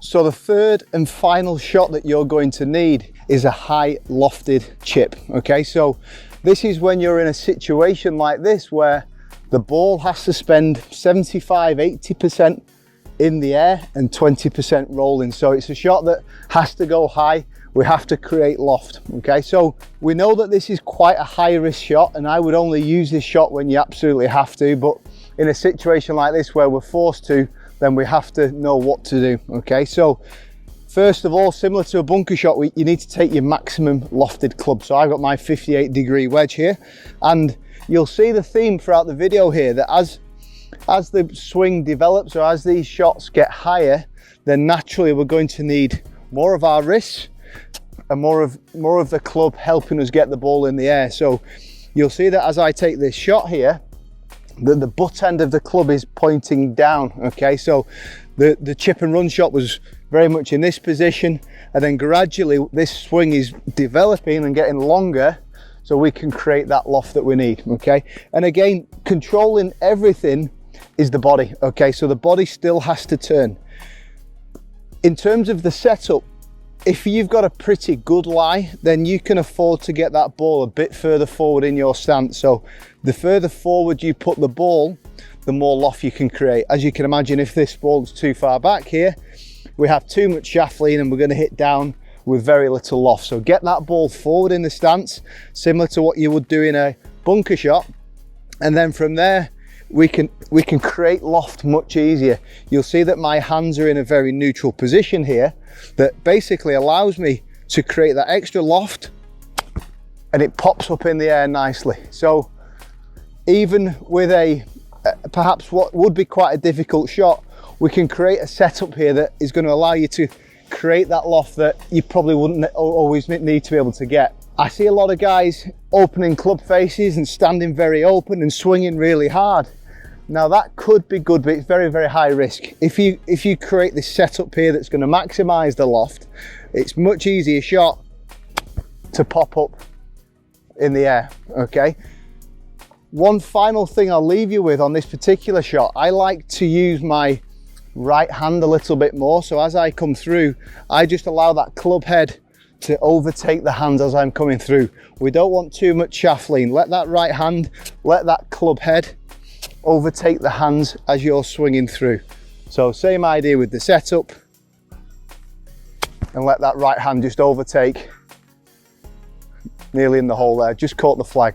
So the third and final shot that you're going to need is a high lofted chip. Okay, so this is when you're in a situation like this where the ball has to spend 75–80% in the air and 20% rolling. So it's a shot that has to go high. We have to create loft. Okay, so we know that this is quite a high risk shot, and I would only use this shot when you absolutely have to, but in a situation like this where we're forced to, then we have to know what to do. Okay, so first of all, similar to a bunker shot, you need to take your maximum lofted club. So I've got my 58-degree wedge here, and you'll see the theme throughout the video here that as the swing develops, or as these shots get higher, then naturally we're going to need more of our wrists and more of the club helping us get the ball in the air. So you'll see that as I take this shot here, the butt end of the club is pointing down. Okay, so the chip and run shot was very much in this position, and then gradually this swing is developing and getting longer so we can create that loft that we need. Okay, and again, controlling everything is the body. Okay, so the body still has to turn. In terms of the setup, if you've got a pretty good lie, then you can afford to get that ball a bit further forward in your stance. So the further forward you put the ball, the more loft you can create. As you can imagine, if this ball's too far back here, we have too much shaft lean and we're going to hit down with very little loft. So get that ball forward in the stance, similar to what you would do in a bunker shot, and then from there we can create loft much easier. You'll see that my hands are in a very neutral position here that basically allows me to create that extra loft, and it pops up in the air nicely. So even with a perhaps what would be quite a difficult shot, we can create a setup here that is going to allow you to create that loft that you probably wouldn't always need to be able to get. I see a lot of guys opening club faces and standing very open and swinging really hard. Now that could be good, but it's very, very high risk. If you create this setup here that's going to maximize the loft, it's much easier shot to pop up in the air. Okay, one final thing I'll leave you with on this particular shot, I like to use my right hand a little bit more. So as I come through, I just allow that club head to overtake the hands as I'm coming through. We don't want too much shaft lean. Let that right hand, let that club head overtake the hands as you're swinging through. So same idea with the setup, and let that right hand just overtake nearly in the hole there. Just caught the flag.